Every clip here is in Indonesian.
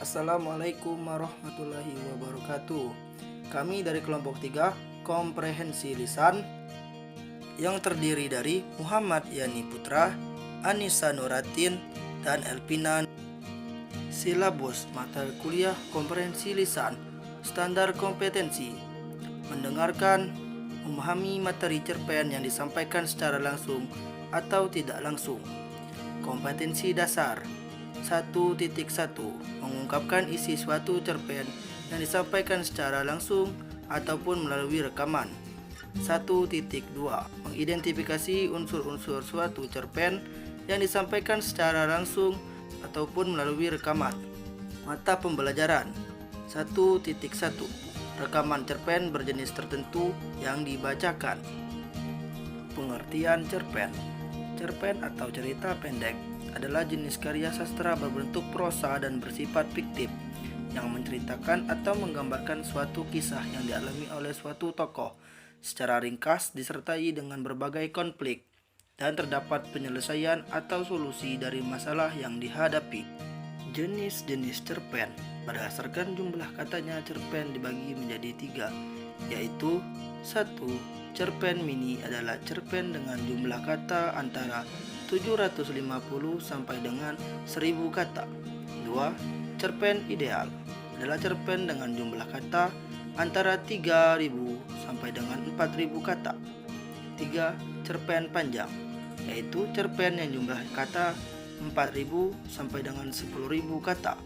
Assalamualaikum warahmatullahi wabarakatuh. Kami dari kelompok 3 Komprehensi Lisan yang terdiri dari Muhammad Yani Putra, Anissa Nuratin, dan Elpina. Silabus mata kuliah Komprehensi Lisan Standar kompetensi: mendengarkan, memahami materi cerpen yang disampaikan secara langsung atau tidak langsung. Kompetensi dasar 1.1. Mengungkapkan isi suatu cerpen yang disampaikan secara langsung ataupun melalui rekaman. 1.2. Mengidentifikasi unsur-unsur suatu cerpen yang disampaikan secara langsung ataupun melalui rekaman. Mata pembelajaran 1.1. Rekaman cerpen berjenis tertentu yang dibacakan. Pengertian cerpen. Cerpen atau cerita pendek adalah jenis karya sastra berbentuk prosa dan bersifat fiktif yang menceritakan atau menggambarkan suatu kisah yang dialami oleh suatu tokoh secara ringkas disertai dengan berbagai konflik dan terdapat penyelesaian atau solusi dari masalah yang dihadapi. Jenis-jenis cerpen. Berdasarkan jumlah katanya, cerpen dibagi menjadi 3, yaitu 1. Cerpen mini adalah cerpen dengan jumlah kata antara 750 sampai dengan 1000 kata. 2. Cerpen ideal adalah cerpen dengan jumlah kata antara 3000 sampai dengan 4000 kata. 3. Cerpen panjang, yaitu cerpen yang jumlah kata 4000 sampai dengan 10.000 kata.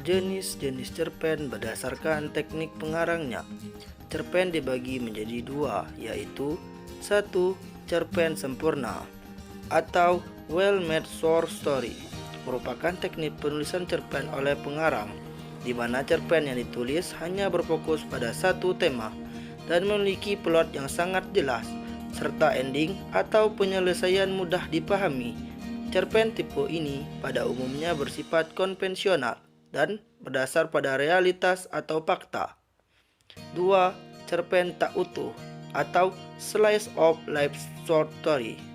Jenis-jenis cerpen berdasarkan teknik pengarangnya. Cerpen dibagi menjadi 2, yaitu 1. Cerpen sempurna atau well-made short story merupakan teknik penulisan cerpen oleh pengarang, di mana cerpen yang ditulis hanya berfokus pada satu tema dan memiliki plot yang sangat jelas serta ending atau penyelesaian mudah dipahami. Cerpen tipe ini pada umumnya bersifat konvensional dan berdasar pada realitas atau fakta. 2. Cerpen tak utuh atau slice of life short story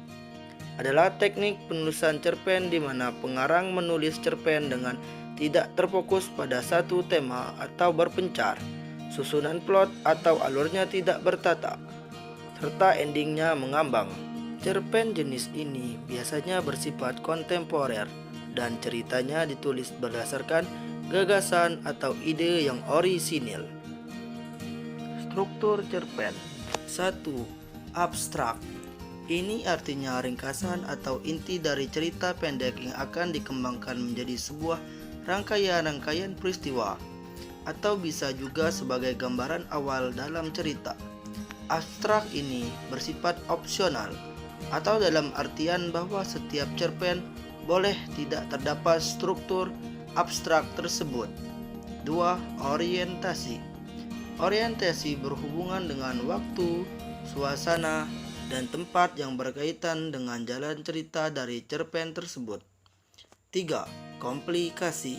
adalah teknik penulisan cerpen di mana pengarang menulis cerpen dengan tidak terfokus pada satu tema atau berpencar, susunan plot atau alurnya tidak bertata, serta endingnya mengambang. Cerpen jenis ini biasanya bersifat kontemporer dan ceritanya ditulis berdasarkan gagasan atau ide yang orisinil. Struktur cerpen. 1. Abstrak. Ini artinya ringkasan atau inti dari cerita pendek yang akan dikembangkan menjadi sebuah rangkaian-rangkaian peristiwa, atau bisa juga sebagai gambaran awal dalam cerita. Abstrak ini bersifat opsional, atau dalam artian bahwa setiap cerpen boleh tidak terdapat struktur abstrak tersebut. 2. Orientasi. Orientasi berhubungan dengan waktu, suasana, dan tempat yang berkaitan dengan jalan cerita dari cerpen tersebut. 3. Komplikasi.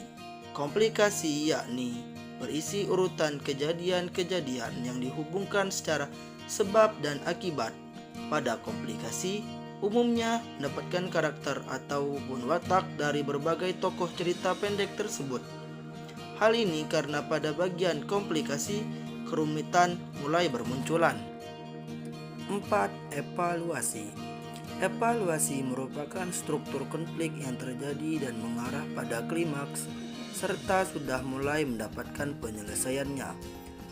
Komplikasi yakni berisi urutan kejadian-kejadian yang dihubungkan secara sebab dan akibat. Pada komplikasi, umumnya mendapatkan karakter ataupun watak dari berbagai tokoh cerita pendek tersebut. Hal ini karena pada bagian komplikasi, kerumitan mulai bermunculan. 4. Evaluasi. Evaluasi merupakan struktur konflik yang terjadi dan mengarah pada klimaks serta sudah mulai mendapatkan penyelesaiannya.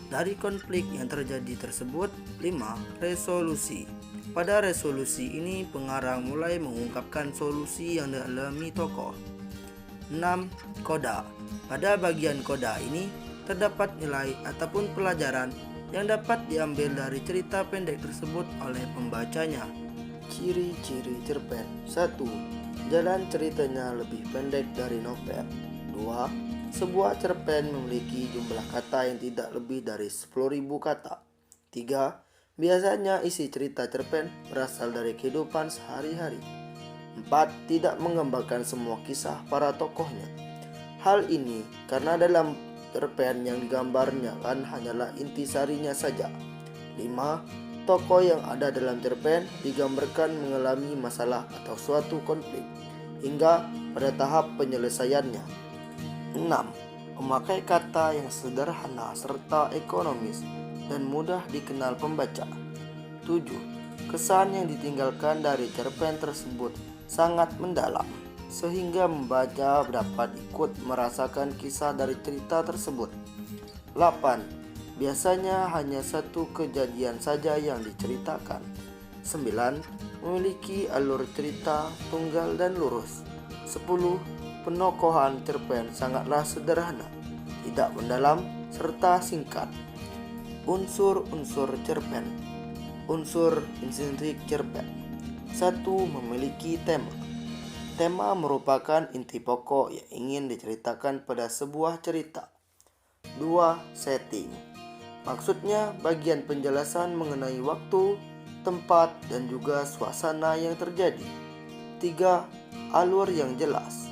Dari konflik yang terjadi tersebut. 5. Resolusi. Pada resolusi ini pengarang mulai mengungkapkan solusi yang dialami tokoh. 6. Koda. Pada bagian koda ini terdapat nilai ataupun pelajaran yang dapat diambil dari cerita pendek tersebut oleh pembacanya. Ciri-ciri cerpen. 1. Jalan ceritanya lebih pendek dari novel. 2. Sebuah cerpen memiliki jumlah kata yang tidak lebih dari 10.000 kata. 3. Biasanya isi cerita cerpen berasal dari kehidupan sehari-hari. 4. Tidak menggambarkan semua kisah para tokohnya. Hal ini karena dalam cerpen yang digambarnya kan hanyalah intisarinya saja. 5. Tokoh yang ada dalam cerpen digambarkan mengalami masalah atau suatu konflik hingga pada tahap penyelesaiannya. 6. memakai kata yang sederhana serta ekonomis dan mudah dikenal pembaca. 7. Kesan yang ditinggalkan dari cerpen tersebut sangat mendalam, sehingga membaca dapat ikut merasakan kisah dari cerita tersebut. 8. Biasanya hanya satu kejadian saja yang diceritakan. 9. Memiliki alur cerita tunggal dan lurus. 10. Penokohan cerpen sangatlah sederhana, tidak mendalam, serta singkat. Unsur-unsur cerpen. Unsur intrinsik cerpen. 1. Memiliki tema. Tema merupakan inti pokok yang ingin diceritakan pada sebuah cerita. 2. Setting. Maksudnya bagian penjelasan mengenai waktu, tempat, dan juga suasana yang terjadi. 3. Alur yang jelas.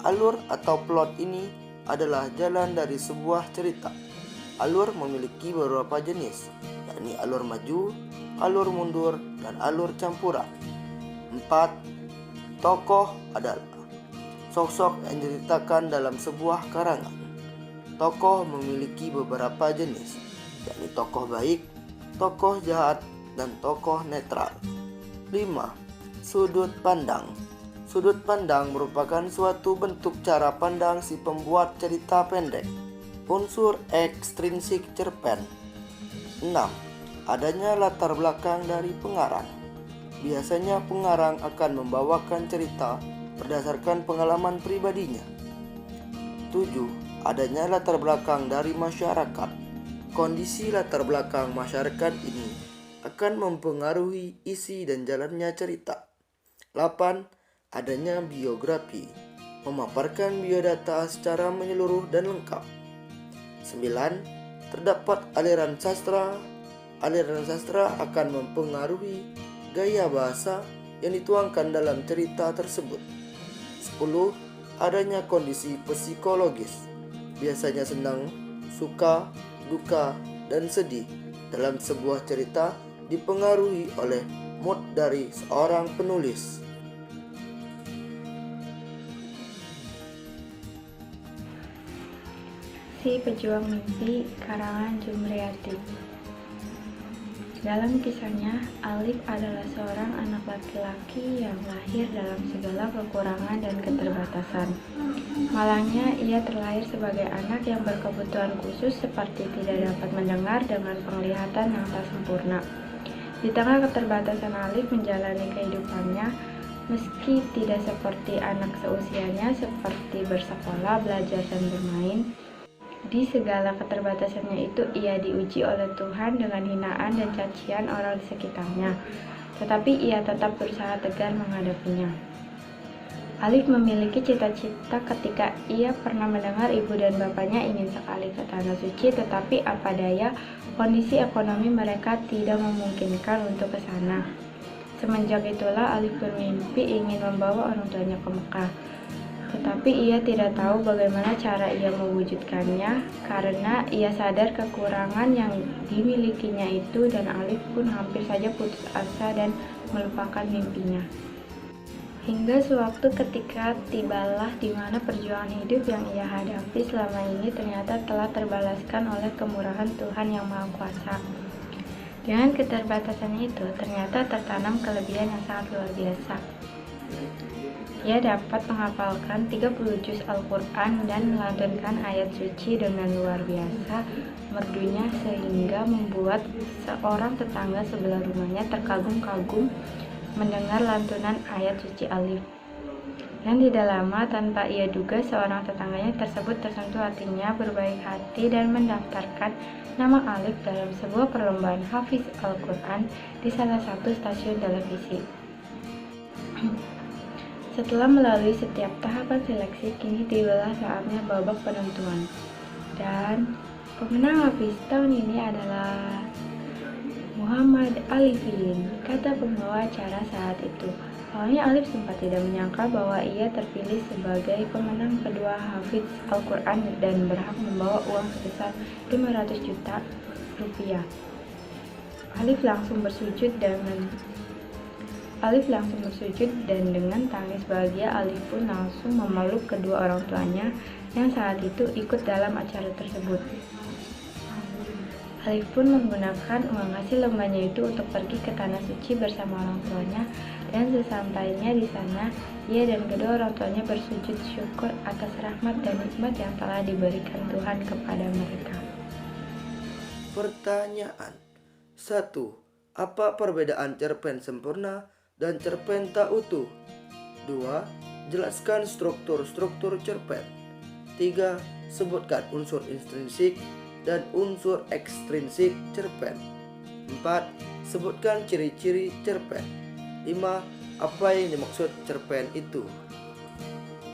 Alur atau plot ini adalah jalan dari sebuah cerita. Alur memiliki beberapa jenis, yakni alur maju, alur mundur, dan alur campuran. 4. Tokoh adalah sosok yang diceritakan dalam sebuah karangan. Tokoh memiliki beberapa jenis, yakni tokoh baik, tokoh jahat, dan tokoh netral. 5. Sudut pandang. Sudut pandang merupakan suatu bentuk cara pandang si pembuat cerita pendek. Unsur ekstrinsik cerpen. 6. Adanya latar belakang dari pengarang. Biasanya pengarang akan membawakan cerita berdasarkan pengalaman pribadinya. 7. Adanya latar belakang dari masyarakat. Kondisi latar belakang masyarakat ini akan mempengaruhi isi dan jalannya cerita. 8. Adanya biografi, memaparkan biodata secara menyeluruh dan lengkap. 9. Terdapat aliran sastra. Aliran sastra akan mempengaruhi gaya bahasa yang dituangkan dalam cerita tersebut. 10. Adanya kondisi psikologis, biasanya senang, suka, duka, dan sedih dalam sebuah cerita dipengaruhi oleh mood dari seorang penulis. Si Pejuang Mimpi, karangan Jumriyati. Dalam kisahnya, Alif adalah seorang anak laki-laki yang lahir dalam segala kekurangan dan keterbatasan. Malangnya, ia terlahir sebagai anak yang berkebutuhan khusus seperti tidak dapat mendengar dengan penglihatan yang tak sempurna. Di tengah keterbatasan Alif menjalani kehidupannya, meski tidak seperti anak seusianya seperti bersekolah, belajar, dan bermain. Di segala keterbatasannya itu, ia diuji oleh Tuhan dengan hinaan dan cacian orang di sekitarnya, tetapi ia tetap berusaha tegar menghadapinya. Alif memiliki cita-cita ketika ia pernah mendengar ibu dan bapaknya ingin sekali ke Tanah Suci, tetapi apa daya, kondisi ekonomi mereka tidak memungkinkan untuk ke sana. Semenjak itulah Alif bermimpi ingin membawa orang tuanya ke Mekah. Tetapi ia tidak tahu bagaimana cara ia mewujudkannya karena ia sadar kekurangan yang dimilikinya itu, dan Alif pun hampir saja putus asa dan melupakan mimpinya. Hingga sewaktu ketika tibalah di mana perjuangan hidup yang ia hadapi selama ini ternyata telah terbalaskan oleh kemurahan Tuhan Yang Maha Kuasa. Dengan keterbatasannya itu ternyata tertanam kelebihan yang sangat luar biasa. Ia dapat menghafalkan 30 juz Al-Quran dan melantunkan ayat suci dengan luar biasa merdunya sehingga membuat seorang tetangga sebelah rumahnya terkagum-kagum mendengar lantunan ayat suci Alif. Dan tidak lama tanpa ia duga seorang tetangganya tersebut tersentuh hatinya, berbaik hati dan mendaftarkan nama Alif dalam sebuah perlombaan hafiz Al-Quran di salah satu stasiun televisi. Setelah melalui setiap tahapan seleksi, kini tibalah saatnya babak penentuan. Dan pemenang hafiz tahun ini adalah Muhammad Alifin, kata pembawa acara saat itu. Awalnya Alif sempat tidak menyangka bahwa ia terpilih sebagai pemenang kedua hafiz Al-Quran dan berhak membawa uang sebesar 500 juta rupiah. Alif langsung bersujud dan dengan tangis bahagia Alif pun langsung memeluk kedua orang tuanya yang saat itu ikut dalam acara tersebut. Alif pun menggunakan uang hasil lombanya itu untuk pergi ke tanah suci bersama orang tuanya, dan sesampainya di sana, ia dan kedua orang tuanya bersujud syukur atas rahmat dan nikmat yang telah diberikan Tuhan kepada mereka. Pertanyaan 1. Apa perbedaan cerpen sempurna dan cerpen tak utuh? 2. Jelaskan struktur-struktur cerpen. 3. Sebutkan unsur intrinsik dan unsur ekstrinsik cerpen. 4. Sebutkan ciri-ciri cerpen. 5. Apa yang dimaksud cerpen itu?